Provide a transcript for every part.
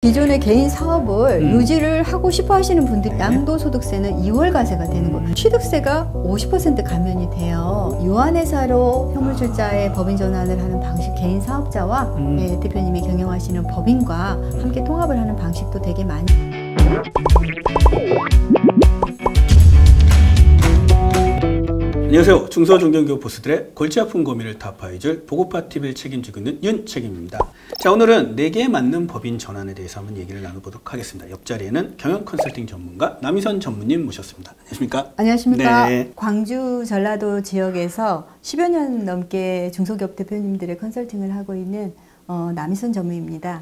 기존의 개인 사업을 유지를 하고 싶어 하시는 분들이 양도소득세는 2월과세가 되는 거예요. 취득세가 50% 감면이 돼요. 유한회사로 현물출자의 법인 전환을 하는 방식, 개인 사업자와 대표님이 경영하시는 법인과 함께 통합을 하는 방식도 되게 많이. 안녕하세요. 중소중견기업 보스들의 골치 아픈 고민을 타파해줄 보고파TV를 책임지고 있는 윤책임입니다. 자, 오늘은 내게 맞는 법인 전환에 대해서 한번 얘기를 나눠보도록 하겠습니다. 옆자리에는 경영 컨설팅 전문가 남희선 전무님 모셨습니다. 안녕하십니까? 안녕하십니까? 네. 광주 전라도 지역에서 10여 년 넘게 중소기업 대표님들의 컨설팅을 하고 있는 남희선 전무입니다.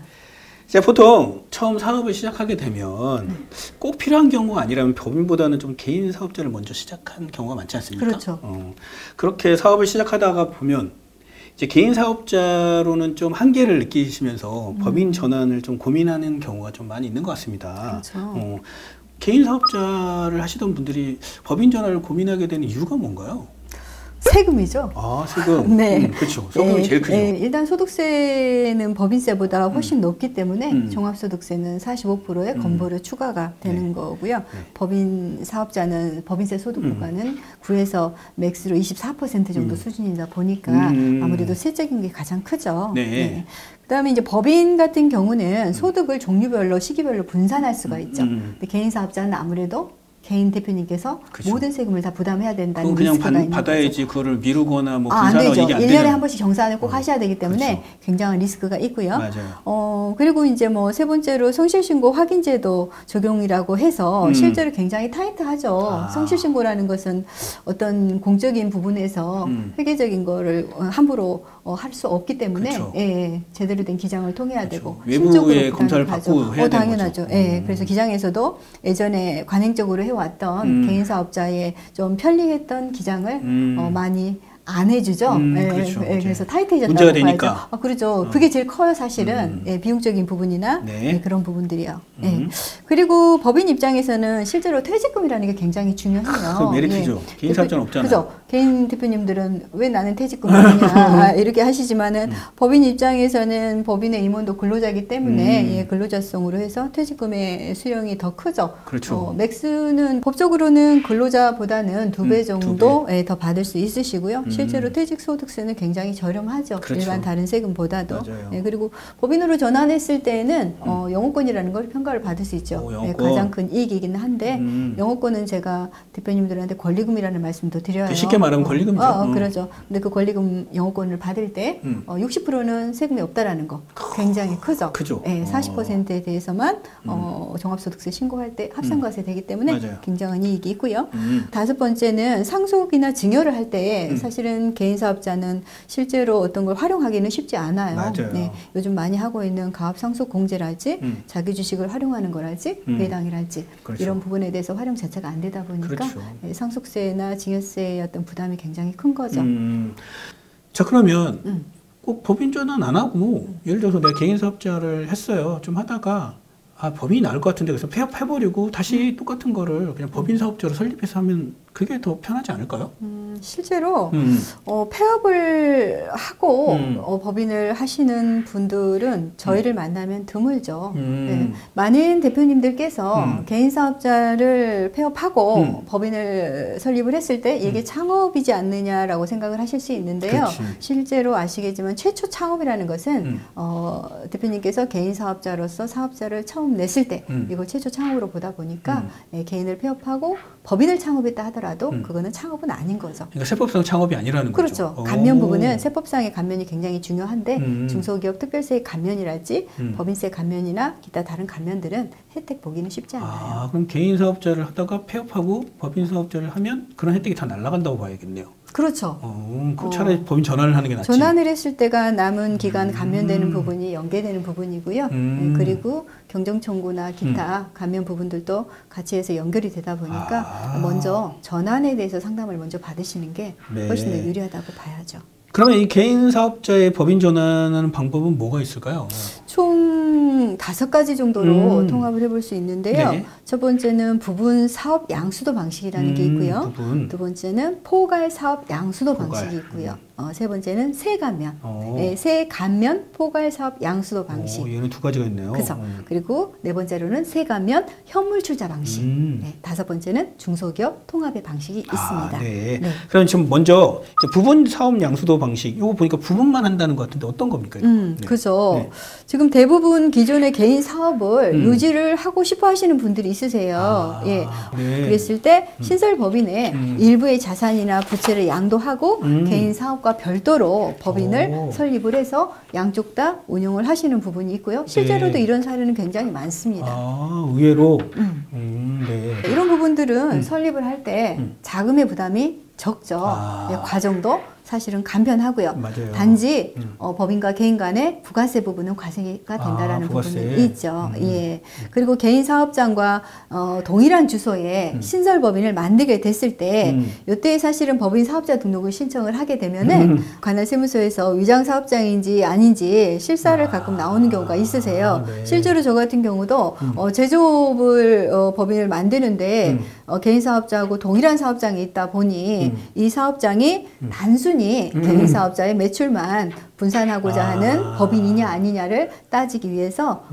자, 보통 처음 사업을 시작하게 되면 꼭 필요한 경우가 아니라면 법인보다는 좀 개인 사업자를 먼저 시작한 경우가 많지 않습니까? 그렇죠. 그렇게 사업을 시작하다가 보면 이제 개인 사업자로는 좀 한계를 느끼시면서 법인 전환을 좀 고민하는 경우가 좀 많이 있는 것 같습니다. 그렇죠. 개인 사업자를 하시던 분들이 법인 전환을 고민하게 되는 이유가 뭔가요? 세금이죠. 아, 세금. 네. 그렇죠. 세금이 제일 크죠. 일단 소득세는 법인세보다 훨씬 높기 때문에 종합소득세는 45%의 건보료 추가가 되는 거고요. 법인 사업자는 법인세 소득 부과는 9에서 맥스로 24% 정도 수준이다 보니까 아무래도 세적인 게 가장 크죠. 네. 그다음에 이제 법인 같은 경우는 소득을 종류별로 시기별로 분산할 수가 있죠. 근데 개인 사업자는 아무래도 개인 대표님께서 그쵸. 모든 세금을 다 부담해야 된다는 그냥 리스크가 있는 받아야지 거죠. 그거를 미루거나 뭐 안 분산하고 되죠. 이게 안 1년에 되는. 한 번씩 정산을 꼭 하셔야 되기 때문에 그렇죠. 굉장한 리스크가 있고요. 맞아요. 그리고 이제 뭐 세 번째로 성실신고 확인제도 적용이라고 해서 실제로 굉장히 타이트하죠. 성실신고라는 것은 어떤 공적인 부분에서 회계적인 거를 함부로 할 수 없기 때문에 그렇죠. 제대로 된 기장을 통해야 되고 외부의 검사를 받고 해야 되는 당연하죠. 거죠. 그래서 기장에서도 예전에 관행적으로 해왔던 개인 사업자의 좀 편리했던 기장을 많이 안 해주죠. 그렇죠. 그래서 타이트해졌다고 문제가 봐야죠. 되니까. 그렇죠. 그게 제일 커요, 사실은. 비용적인 부분이나 네. 그런 부분들이요. 그리고 법인 입장에서는 실제로 퇴직금이라는 게 굉장히 중요해요. 그 메리트죠. 개인 사업자는 없잖아요. 그죠. 개인 대표님들은 왜 나는 퇴직금을 하냐 이렇게 하시지만은 법인 입장에서는 법인의 임원도 근로자이기 때문에 근로자성으로 해서 퇴직금의 수령이 더 크죠. 그렇죠. 맥스는 법적으로는 근로자보다는 2배 정도 더 받을 수 있으시고요. 실제로 퇴직소득세는 굉장히 저렴하죠. 그렇죠. 일반 다른 세금보다도. 맞아요. 그리고 법인으로 전환했을 때에는 영업권이라는 걸 평가를 받을 수 있죠. 영업권. 가장 큰 이익이긴 한데 영업권은 제가 대표님들한테 권리금이라는 말씀도 드려요. 쉽게 말하면 권리금이죠. 그렇죠. 근데 그 권리금 영업권을 받을 때 60%는 세금이 없다라는 거 굉장히 크죠. 크죠. 40%에 대해서만 종합소득세 신고할 때 합산과세 되기 때문에 맞아요. 굉장한 이익이 있고요. 다섯 번째는 상속이나 증여를 할 때 사실은 개인 사업자는 실제로 어떤 걸 활용하기는 쉽지 않아요. 맞아요. 요즘 많이 하고 있는 가압상속공제랄지 자기 주식을 활용하는 거랄지 배당이랄지 그렇죠. 이런 부분에 대해서 활용 자체가 안 되다 보니까 그렇죠. 상속세나 증여세의 어떤 부담이 굉장히 큰 거죠. 자, 그러면 꼭 법인 전환 안 하고 예를 들어서 내가 개인 사업자를 했어요. 좀 하다가 법인이 나을 것 같은데 그래서 폐업해버리고 다시 똑같은 거를 그냥 법인 사업자로 설립해서 하면 그게 더 편하지 않을까요? 실제로 폐업을 하고 법인을 하시는 분들은 저희를 만나면 드물죠. 많은 대표님들께서 개인 사업자를 폐업하고 법인을 설립을 했을 때 이게 창업이지 않느냐라고 생각을 하실 수 있는데요. 그렇지. 실제로 아시겠지만 최초 창업이라는 것은 대표님께서 개인 사업자로서 사업자를 처음 냈을 때 이걸 최초 창업으로 보다 보니까 개인을 폐업하고 법인을 창업했다 하더라도 그거는 창업은 아닌 거죠. 그러니까 세법상 창업이 아니라는 거죠. 그렇죠. 감면 부분은 세법상의 감면이 굉장히 중요한데 중소기업 특별세의 감면이랄지 법인세 감면이나 기타 다른 감면들은 혜택 보기는 쉽지 않아요. 그럼 개인 사업자를 하다가 폐업하고 법인 사업자를 하면 그런 혜택이 다 날아간다고 봐야겠네요. 그렇죠. 그럼 차라리 법인 전환을 하는 게 낫지. 전환을 했을 때가 남은 기간 감면되는 부분이 연계되는 부분이고요. 그리고 경정청구나 기타 감면 부분들도 같이 해서 연결이 되다 보니까 먼저 전환에 대해서 상담을 먼저 받으시는 게 훨씬 더 유리하다고 봐야죠. 그러면 이 개인 사업자의 법인 전환하는 방법은 뭐가 있을까요? 총 5가지 정도로 통합을 해볼 수 있는데요. 네. 첫 번째는 부분 사업 양수도 방식이라는 게 있고요. 두 번째는 포괄 사업 양수도 방식이 있고요. 세 번째는 세간면, 세간면 포괄 사업 양수도 방식. 얘는 2가지가 있네요. 그래서 그리고 네 번째로는 세간면 현물 출자 방식. 다섯 번째는 중소기업 통합의 방식이 있습니다. 네. 그럼 지금 먼저 부분 사업 양수도 방식. 이거 보니까 부분만 한다는 것 같은데 어떤 겁니까? 그죠. 지금 대부분 기존의 개인 사업을 유지를 하고 싶어 하시는 분들이 있으세요. 그랬을 때 신설법인에 일부의 자산이나 부채를 양도하고 개인 사업과 별도로 법인을 설립을 해서 양쪽 다 운영을 하시는 부분이 있고요. 실제로도 이런 사례는 굉장히 많습니다. 의외로. 이런 부분들은 설립을 할 때 자금의 부담이 적죠. 과정도 사실은 간편하고요. 맞아요. 단지 법인과 개인 간의 부가세 부분은 과세가 된다라는 부분이 있죠. 그리고 개인 사업장과 동일한 주소에 신설법인을 만들게 됐을 때 이때 사실은 법인 사업자 등록을 신청을 하게 되면은 관할세무서에서 위장 사업장인지 아닌지 실사를 가끔 나오는 경우가 있으세요. 실제로 저 같은 경우도 제조업을 법인을 만드는데 개인 사업자하고 동일한 사업장이 있다 보니 이 사업장이 단순히 개인 사업자의 매출만 분산하고자 하는 법인이냐 아니냐를 따지기 위해서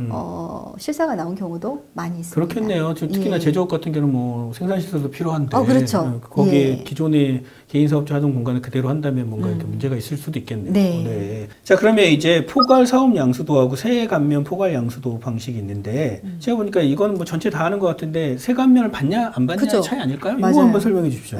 실사가 나온 경우도 많이 있습니다. 그렇겠네요. 특히나 제조업 같은 경우는 뭐 생산시설도 필요한데 그렇죠. 거기에 기존의 개인 사업자 하던 공간을 그대로 한다면 뭔가 이렇게 문제가 있을 수도 있겠네요. 자, 그러면 이제 포괄 사업 양수도하고 세간면 포괄 양수도 방식이 있는데 제가 보니까 이거는 뭐 전체 다 하는 것 같은데 세간면을 받냐 안 받냐의 차이 아닐까요? 이거 한번 설명해 주십시오.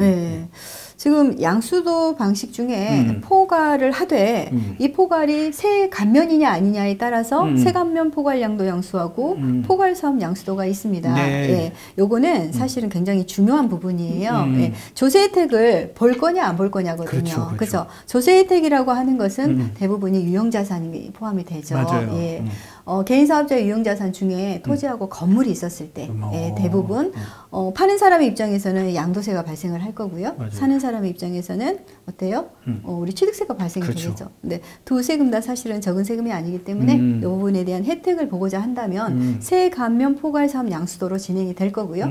지금 양수도 방식 중에 포괄을 하되 이 포괄이 세간면이냐 아니냐에 따라서 세간면 포괄 양도 양수하고 포괄 사업 양수도가 있습니다. 요거는 사실은 굉장히 중요한 부분이에요. 조세 혜택을 볼 거냐 안 볼 거냐거든요. 그렇죠. 조세 혜택이라고 하는 것은 대부분이 유형자산이 포함이 되죠. 개인 사업자의 유형자산 중에 토지하고 건물이 있었을 때 대부분 파는 사람의 입장에서는 양도세가 발생을 할 거고요. 사는 사람의 입장에서는 어때요? 우리 취득세가 발생이 되겠죠. 근데 두 세금 다 사실은 적은 세금이 아니기 때문에 이 부분에 대한 혜택을 보고자 한다면 세간면 포괄 사업 양수도로 진행이 될 거고요.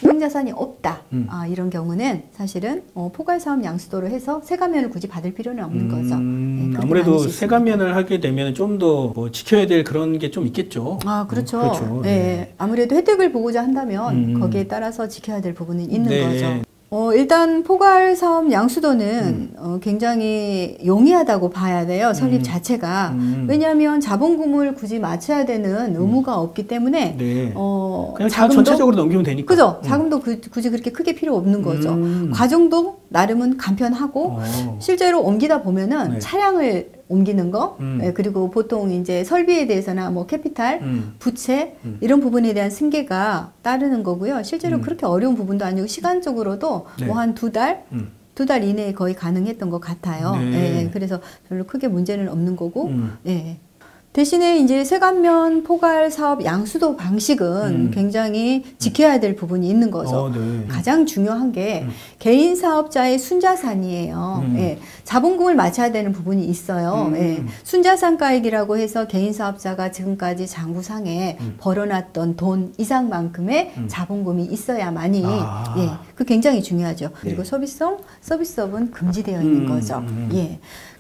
유형자산이 없다. 이런 경우는 사실은 포괄 사업 양수도로 해서 세간면을 굳이 받을 필요는 없는 거죠. 아무래도 세간면을 하게 되면 좀 더 뭐 지켜야 될 그런 게 좀 있겠죠. 그렇죠. 아무래도 혜택을 보고자 한다면 거기에 따라서 지켜야 될 부분은 있는 거죠. 일단 포괄 사업 양수도는 굉장히 용이하다고 봐야 돼요. 설립 자체가. 왜냐하면 자본금을 굳이 맞춰야 되는 의무가 없기 때문에 그냥 자금도 전체적으로 넘기면 되니까. 그죠. 자금도 굳이 그렇게 크게 필요 없는 거죠. 과정도 나름은 간편하고 실제로 옮기다 보면은 차량을 옮기는 거, 그리고 보통 이제 설비에 대해서나 뭐 캐피탈, 부채 이런 부분에 대한 승계가 따르는 거고요. 실제로 그렇게 어려운 부분도 아니고 시간적으로도 뭐 한 2달, 2달 이내에 거의 가능했던 것 같아요. 그래서 별로 크게 문제는 없는 거고, 대신에 이제 세간면 포괄 사업 양수도 방식은 굉장히 지켜야 될 부분이 있는 거죠. 가장 중요한 게 개인 사업자의 순자산이에요. 자본금을 맞춰야 되는 부분이 있어요. 순자산가액이라고 해서 개인 사업자가 지금까지 장부상에 벌어놨던 돈 이상만큼의 자본금이 있어야만이 그 굉장히 중요하죠. 그리고 서비스업은 금지되어 있는 거죠.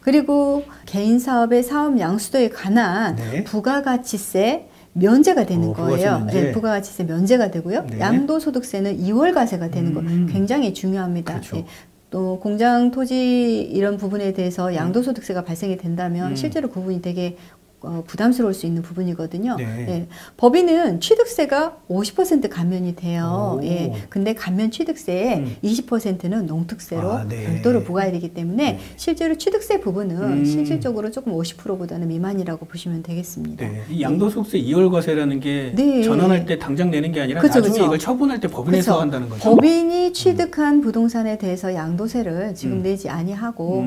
그리고 개인 사업의 사업 양수도에 관한 부가가치세 면제가 되는 거예요. 부가가치세 면제가 되고요. 양도소득세는 2월 과세가 되는 거 굉장히 중요합니다. 또 공장 토지 이런 부분에 대해서 양도소득세가 발생이 된다면 실제로 그 부분이 되게 부담스러울 수 있는 부분이거든요. 법인은 취득세가 50% 감면이 돼요. 근데 감면 취득세의 20%는 농특세로 별도로 부과해야 되기 때문에 실제로 취득세 부분은 실질적으로 조금 50%보다는 미만이라고 보시면 되겠습니다. 이 양도소득세 2월 과세라는 게 전환할 때 당장 내는 게 아니라 나중에 이걸 처분할 때 법인에서 한다는 거죠. 법인이 취득한 부동산에 대해서 양도세를 지금 내지 아니하고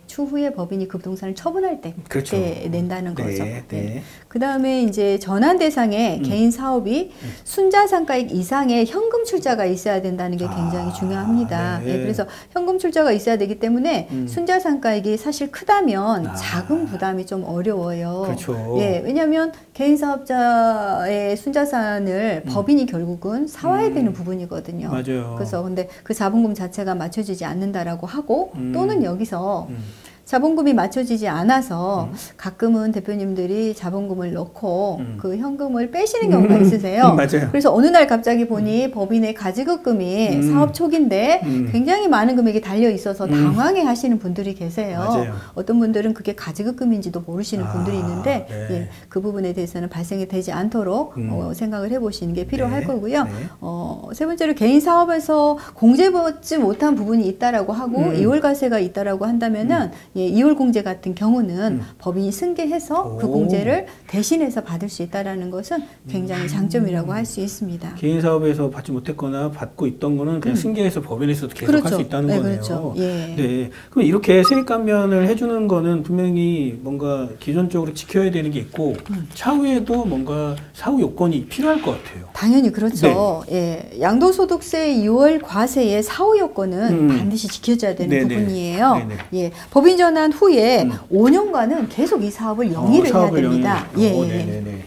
추후에 법인이 그 부동산을 처분할 때 그때 낸다는 거죠. 거죠. 네. 네. 그 다음에 이제 전환 대상의 개인 사업이 순자산가액 이상의 현금 출자가 있어야 된다는 게 굉장히 중요합니다. 네. 예, 그래서 현금 출자가 있어야 되기 때문에 순자산가액이 사실 크다면 자금 부담이 좀 어려워요. 그렇죠. 예, 왜냐하면 개인 사업자의 순자산을 법인이 결국은 사와야 되는 부분이거든요. 맞아요. 그래서 근데 그 자본금 자체가 맞춰지지 않는다라고 하고 또는 여기서 자본금이 맞춰지지 않아서 가끔은 대표님들이 자본금을 넣고 그 현금을 빼시는 경우가 있으세요. 맞아요. 그래서 어느 날 갑자기 보니 법인의 가지급금이 사업 초기인데 굉장히 많은 금액이 달려 있어서 당황해 하시는 분들이 계세요. 맞아요. 어떤 분들은 그게 가지급금인지도 모르시는 분들이 있는데 네. 예, 그 부분에 대해서는 발생이 되지 않도록 생각을 해보시는 게 필요할 네. 거고요. 네. 세 번째로 개인 사업에서 공제받지 못한 부분이 있다라고 하고 이월과세가 있다라고 한다면은 예, 이월공제 같은 경우는 법인이 승계해서 그 공제를 대신해서 받을 수 있다라는 것은 굉장히 장점이라고 할 수 있습니다. 개인 사업에서 받지 못했거나 받고 있던 거는 그냥 승계해서 법인에서도 계속 그렇죠. 할 수 있다는 네, 거네요. 그렇죠. 예. 네. 그럼 이렇게 세액 감면을 해주는 거는 분명히 뭔가 기존적으로 지켜야 되는 게 있고 차후에도 뭔가 사후 요건이 필요할 것 같아요. 당연히 그렇죠. 예. 양도소득세 2월 과세의 사후 요건은 반드시 지켜져야 되는 네네. 부분이에요. 네네. 예. 법인 전환 후에 5년간은 계속 이 사업을 영위를 해야 됩니다. 예. 네네네.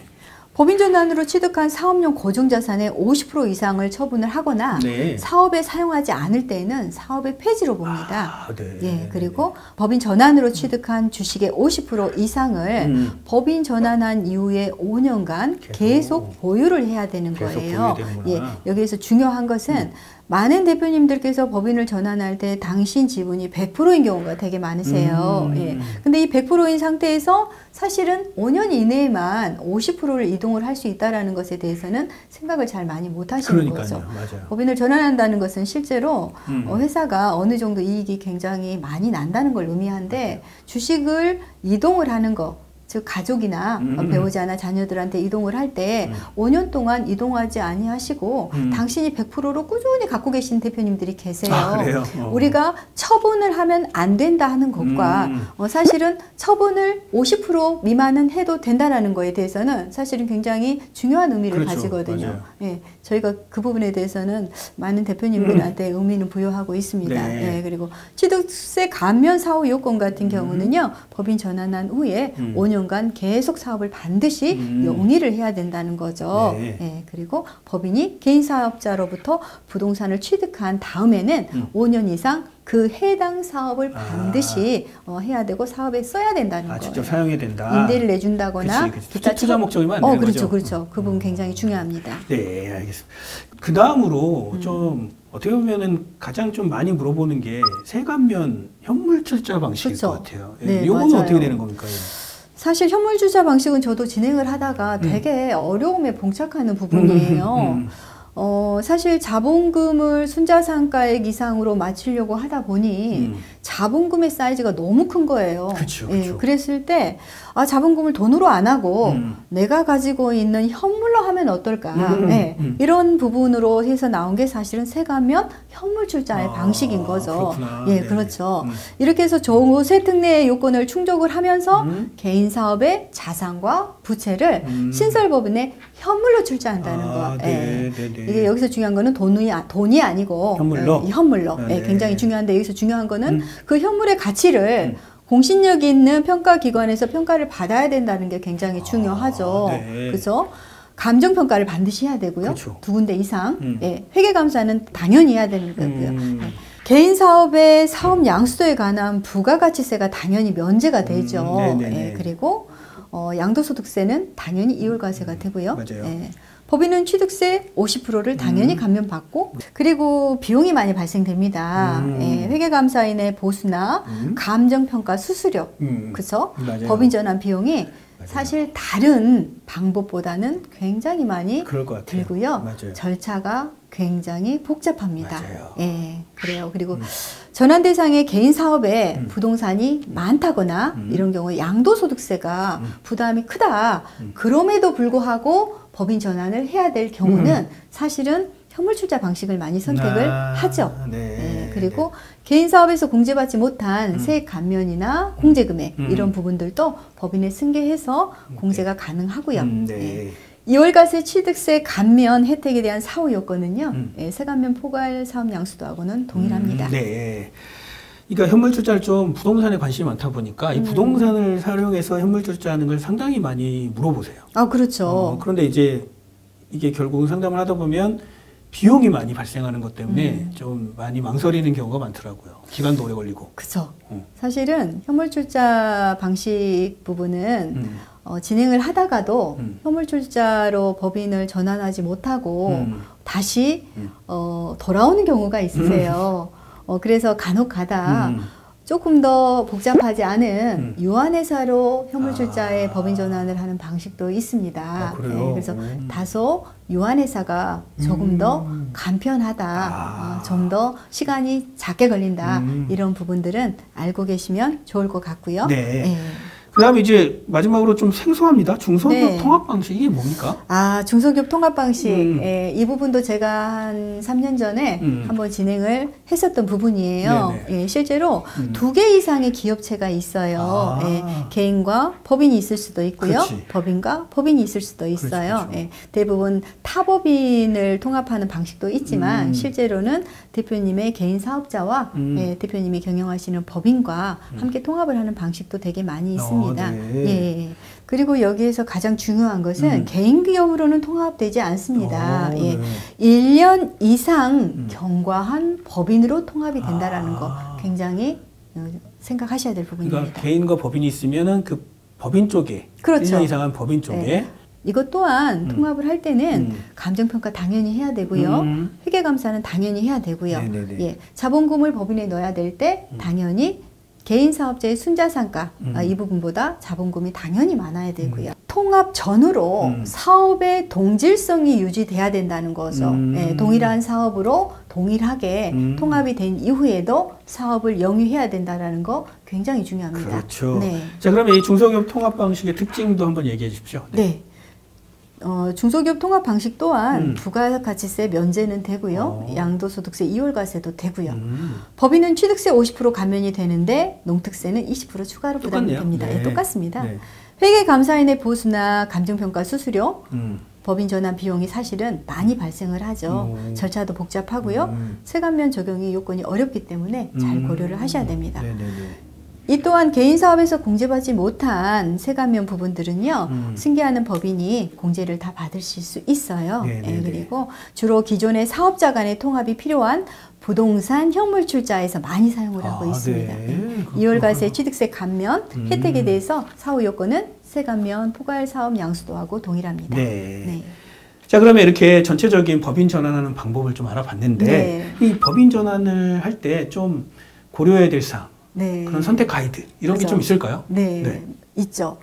법인 전환으로 취득한 사업용 고정자산의 50% 이상을 처분을 하거나 네. 사업에 사용하지 않을 때에는 사업의 폐지로 봅니다. 네. 예, 그리고 법인 전환으로 취득한 주식의 50% 이상을 법인 전환한 이후에 5년간 계속 보유를 해야 되는 계속 거예요. 보유되는구나. 예, 여기에서 중요한 것은 많은 대표님들께서 법인을 전환할 때 당신 지분이 100%인 경우가 되게 많으세요. 예. 근데 이 100%인 상태에서 사실은 5년 이내에만 50%를 이동을 할 수 있다는 것에 대해서는 생각을 잘 많이 못 하시는 그러니까요. 거죠. 맞아요. 법인을 전환한다는 것은 실제로 회사가 어느 정도 이익이 굉장히 많이 난다는 걸 의미하는데 주식을 이동을 하는 거, 즉 가족이나 배우자나 자녀들한테 이동을 할 때 5년 동안 이동하지 아니하시고 당신이 100%로 꾸준히 갖고 계신 대표님들이 계세요. 아, 그래요? 우리가 처분을 하면 안 된다 하는 것과 사실은 처분을 50% 미만은 해도 된다라는 거에 대해서는 사실은 굉장히 중요한 의미를 그렇죠. 가지거든요. 맞아요. 예, 저희가 그 부분에 대해서는 많은 대표님들한테 의미는 부여하고 있습니다. 네. 예, 그리고 취득세 감면 사후 요건 같은 경우는요, 법인 전환한 후에 5년간 계속 사업을 반드시 영위를 해야 된다는 거죠. 네. 예, 그리고 법인이 개인 사업자로부터 부동산을 취득한 다음에는 5년 이상 그 해당 사업을 반드시 해야 되고 사업에 써야 된다는 거예요. 직접 사용해야 된다. 임대를 내준다거나 기타 투자 목적이면 안 되는 그렇죠, 거죠. 그렇죠. 그 부분 굉장히 중요합니다. 네, 알겠습니다. 그 다음으로 좀 어떻게 보면은 가장 좀 많이 물어보는 게 세감면 현물 출자 방식일 그렇죠. 것 같아요. 네, 이거는 맞아요. 어떻게 되는 겁니까? 사실 현물 주자 방식은 저도 진행을 하다가 되게 어려움에 봉착하는 부분이에요. 사실 자본금을 순자산가액 이상으로 맞추려고 하다 보니 자본금의 사이즈가 너무 큰 거예요. 그쵸, 예, 그쵸. 그랬을 때 자본금을 돈으로 안 하고 내가 가지고 있는 현물로 하면 어떨까? 예, 이런 부분으로 해서 나온 게 사실은 세감면 현물 출자의 방식인 거죠. 그렇구나. 예, 네. 그렇죠. 이렇게 해서 조세 특례의 요건을 충족을 하면서 개인 사업의 자산과 부채를 신설법인에 현물로 출자한다는 거. 네, 예. 네, 네. 이게 여기서 중요한 거는 돈이 아니고 현물로? 현물로. 아, 예, 네. 굉장히 중요한데 여기서 중요한 거는 그 현물의 가치를 공신력 있는 평가기관에서 평가를 받아야 된다는 게 굉장히 중요하죠. 네. 그래서 감정평가를 반드시 해야 되고요. 그렇죠. 2군데 이상. 예, 회계감사는 당연히 해야 되는 거고요. 예. 개인 사업의 사업 양수도에 관한 부가가치세가 당연히 면제가 되죠. 네네네. 예, 그리고 양도소득세는 당연히 이월과세가 되고요. 맞아요. 예. 법인은 취득세 50%를 당연히 감면받고 그리고 비용이 많이 발생됩니다. 예, 회계감사인의 보수나 감정평가 수수료, 그래서 맞아요. 법인 전환 비용이 사실 다른 방법보다는 굉장히 많이 그럴 것 같아요. 들고요. 맞아요. 절차가 굉장히 복잡합니다. 맞아요. 예, 그래요. 그리고 전환 대상의 개인 사업에 부동산이 많다거나 이런 경우에 양도소득세가 부담이 크다. 그럼에도 불구하고 법인 전환을 해야 될 경우는 사실은 현물 출자 방식을 많이 선택을 하죠. 네. 예, 그리고 개인 사업에서 공제받지 못한 세액 감면이나 공제금액 이런 부분들도 법인에 승계해서 공제가 가능하고요. 네. 2월과세 취득세 감면 혜택에 대한 사후 요건은요. 세감면 포괄 사업 양수도하고는 동일합니다. 네. 그러니까 현물출자를 좀 부동산에 관심이 많다 보니까 이 부동산을 활용해서 현물출자하는 걸 상당히 많이 물어보세요. 아, 그렇죠. 그런데 이제 이게 결국은 상담을 하다 보면 비용이 많이 발생하는 것 때문에 좀 많이 망설이는 경우가 많더라고요. 기간도 오래 걸리고. 그렇죠. 사실은 현물출자 방식 부분은 진행을 하다가도 현물출자로 법인을 전환하지 못하고 다시 돌아오는 경우가 있으세요. 그래서 간혹 가다 조금 더 복잡하지 않은 유한회사로 현물출자의 법인 전환을 하는 방식도 있습니다. 그래요? 네, 그래서 다소 유한회사가 조금 더 간편하다, 좀 더 시간이 작게 걸린다, 이런 부분들은 알고 계시면 좋을 것 같고요. 네. 네. 그 다음에 이제 마지막으로 좀 생소합니다. 중소기업 네. 통합 방식이 뭡니까? 아, 중소기업 통합 방식. 이 부분도 제가 한 3년 전에 한번 진행을 했었던 부분이에요. 실제로 2개 이상의 기업체가 있어요. 개인과 법인이 있을 수도 있고요. 그렇지. 법인과 법인이 있을 수도 있어요. 그렇죠. 대부분 타법인을 통합하는 방식도 있지만 실제로는 대표님의 개인 사업자와 대표님이 경영하시는 법인과 함께 통합을 하는 방식도 되게 많이 있습니다. 예. 그리고 여기에서 가장 중요한 것은 개인 기업으로는 통합되지 않습니다. 1년 이상 경과한 법인으로 통합이 된다라는 거 굉장히 생각하셔야 될 부분입니다. 그러니까 개인과 법인이 있으면은 그 법인 쪽에 그렇죠. 1년 이상한 법인 쪽에 네. 이것 또한 통합을 할 때는 감정평가 당연히 해야 되고요. 회계감사는 당연히 해야 되고요. 예, 자본금을 법인에 넣어야 될 때 당연히 개인 사업자의 순자산가 이 부분보다 자본금이 당연히 많아야 되고요. 통합 전후로 사업의 동질성이 유지돼야 된다는 거죠. 예, 동일한 사업으로 동일하게 통합이 된 이후에도 사업을 영위해야 된다는 거 굉장히 중요합니다. 그렇죠. 네. 자, 그러면 이 중소기업 통합 방식의 특징도 한번 얘기해 주십시오. 네. 중소기업 통합 방식 또한 부가가치세 면제는 되고요. 양도소득세 2월과세도 되고요. 법인은 취득세 50% 감면이 되는데 농특세는 20% 추가로 부담이 됩니다. 네. 똑같습니다. 네. 회계감사인의 보수나 감정평가 수수료, 법인 전환 비용이 사실은 많이 발생을 하죠. 절차도 복잡하고요. 세감면 적용이 요건이 어렵기 때문에 잘 고려를 하셔야 됩니다. 이 또한 개인 사업에서 공제받지 못한 세감면 부분들은요, 승계하는 법인이 공제를 다 받으실 수 있어요. 그리고 주로 기존의 사업자 간의 통합이 필요한 부동산 현물출자에서 많이 사용을 하고 있습니다. 2월과세 취득세 감면 혜택에 대해서 사후 요건은 세감면 포괄 사업 양수도하고 동일합니다. 자, 그러면 이렇게 전체적인 법인 전환하는 방법을 좀 알아봤는데 이 법인 전환을 할 때 좀 고려해야 될 사항, 그런 선택 가이드 이런 게 좀 있을까요? 있죠.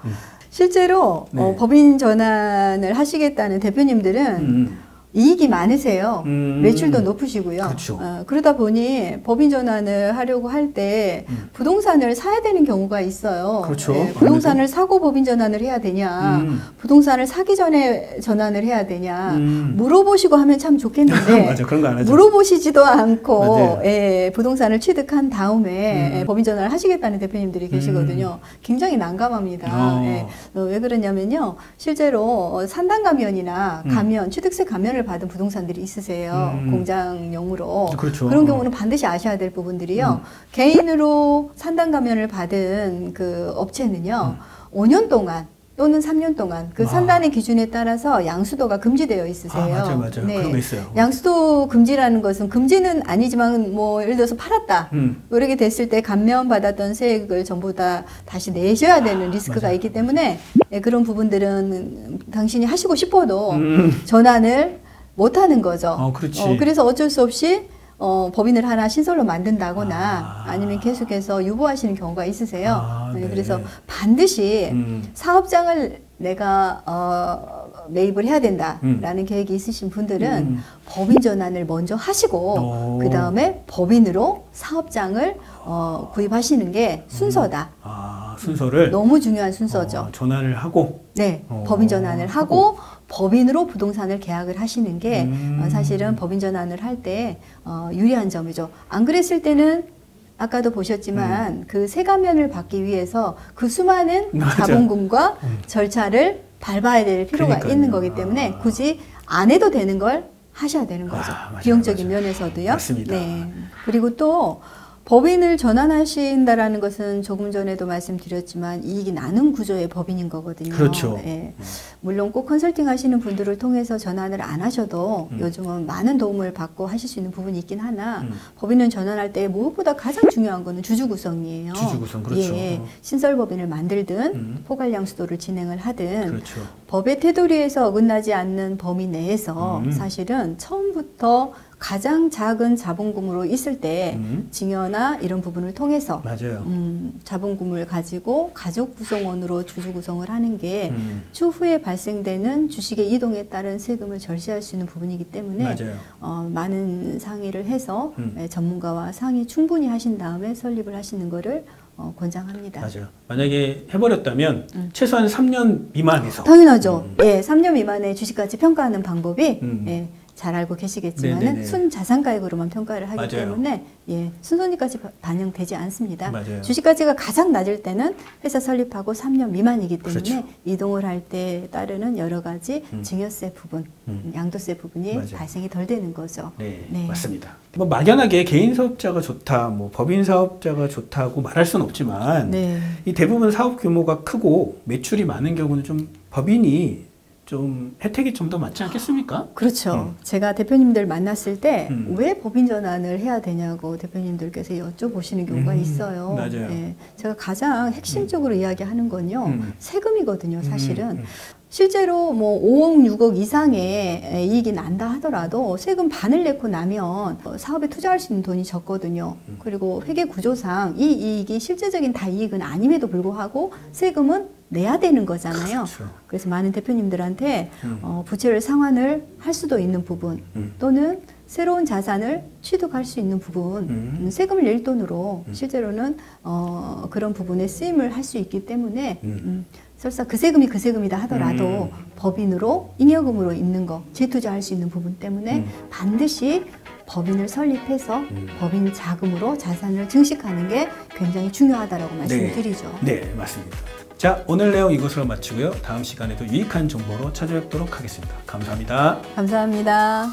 실제로 법인 전환을 하시겠다는 대표님들은 이익이 많으세요. 매출도 높으시고요. 그렇죠. 그러다 보니 법인 전환을 하려고 할 때 부동산을 사야 되는 경우가 있어요. 그렇죠. 부동산을 사고 법인 전환을 해야 되냐, 부동산을 사기 전에 전환을 해야 되냐, 물어보시고 하면 참 좋겠는데 맞아, 그런 거 안 하죠. 물어보시지도 않고 부동산을 취득한 다음에 법인 전환을 하시겠다는 대표님들이 계시거든요. 굉장히 난감합니다. 왜 그러냐면요, 실제로 산당 감면이나 감면, 취득세 감면을 받은 부동산들이 있으세요. 공장용으로. 그렇죠. 그런 경우는 반드시 아셔야 될 부분들이요. 개인으로 산당 감면을 받은 그 업체는요, 5년 동안 또는 3년 동안 그 산단의 기준에 따라서 양수도가 금지되어 있으세요. 맞아. 그런 거 있어요. 양수도 금지라는 것은 금지는 아니지만 뭐 예를 들어서 팔았다. 그렇게 됐을 때 감면 받았던 세액을 전부 다 다시 내셔야 되는 리스크가 있기 때문에 그런 부분들은 당신이 하시고 싶어도 전환을 못 하는 거죠. 그래서 어쩔 수 없이 법인을 하나 신설로 만든다거나 아니면 계속해서 유보하시는 경우가 있으세요. 그래서 반드시 사업장을 내가 매입을 해야 된다라는 계획이 있으신 분들은 법인 전환을 먼저 하시고 그 다음에 법인으로 사업장을 구입하시는 게 순서다. 순서를 너무 중요한 순서죠. 전환을 하고 법인 전환을 하고 법인으로 부동산을 계약을 하시는 게 사실은 법인 전환을 할 때 유리한 점이죠. 안 그랬을 때는 아까도 보셨지만 그 세가면을 받기 위해서 그 수많은 맞아. 자본금과 절차를 밟아야 될 필요가 그러니까요. 있는 거기 때문에 굳이 안 해도 되는 걸 하셔야 되는 거죠. 맞아요, 비용적인 맞아요. 면에서도요. 맞습니다. 네. 그리고 또 법인을 전환하신다라는 것은 조금 전에도 말씀드렸지만 이익이 나는 구조의 법인인 거거든요. 그렇죠. 예. 물론 꼭 컨설팅 하시는 분들을 통해서 전환을 안 하셔도 요즘은 많은 도움을 받고 하실 수 있는 부분이 있긴 하나 법인을 전환할 때 무엇보다 가장 중요한 거는 주주 구성이에요. 주주 구성, 그렇죠. 예. 신설법인을 만들든 포괄양수도를 진행을 하든 그렇죠. 법의 테두리에서 어긋나지 않는 범위 내에서 사실은 처음부터 가장 작은 자본금으로 있을 때 증여나 이런 부분을 통해서 맞아요. 자본금을 가지고 가족 구성원으로 주주 구성을 하는 게 추후에 발생되는 주식의 이동에 따른 세금을 절세할 수 있는 부분이기 때문에 맞아요. 많은 상의를 해서 전문가와 상의 충분히 하신 다음에 설립을 하시는 거를 권장합니다. 맞아요. 만약에 해버렸다면 최소한 3년 미만에서. 당연하죠. 예, 3년 미만의 주식가치 평가하는 방법이 예, 잘 알고 계시겠지만 순자산가액으로만 평가를 하기 맞아요. 때문에 예, 순손익까지 반영되지 않습니다. 맞아요. 주식가치가 가장 낮을 때는 회사 설립하고 3년 미만이기 때문에 그렇죠. 이동을 할 때 따르는 여러 가지 증여세 부분, 양도세 부분이 맞아요. 발생이 덜 되는 거죠. 네, 네. 맞습니다. 뭐 막연하게 개인 사업자가 좋다, 뭐 법인 사업자가 좋다고 말할 수는 없지만 네. 이 대부분 사업 규모가 크고 매출이 많은 경우는 좀 법인이 좀 혜택이 좀 더 많지 않겠습니까? 그렇죠. 제가 대표님들 만났을 때 왜 법인 전환을 해야 되냐고 대표님들께서 여쭤보시는 경우가 있어요. 맞아요. 예, 제가 가장 핵심적으로 이야기하는 건요. 세금이거든요, 사실은. 실제로 뭐 5억, 6억 이상의 이익이 난다 하더라도 세금 반을 내고 나면 사업에 투자할 수 있는 돈이 적거든요. 그리고 회계 구조상 이 이익이 실제적인 다 이익은 아님에도 불구하고 세금은 내야 되는 거잖아요. 그렇죠. 그래서 많은 대표님들한테 부채를 상환을 할 수도 있는 부분 또는 새로운 자산을 취득할 수 있는 부분 세금을 낼 돈으로 실제로는 그런 부분에 쓰임을 할 수 있기 때문에 설사 그 세금이 그 세금이다 하더라도 법인으로 잉여금으로 있는 거 재투자할 수 있는 부분 때문에 반드시 법인을 설립해서 법인 자금으로 자산을 증식하는 게 굉장히 중요하다라고 말씀을 드리죠. 네, 맞습니다. 자, 오늘 내용 이것으로 마치고요. 다음 시간에도 유익한 정보로 찾아뵙도록 하겠습니다. 감사합니다. 감사합니다.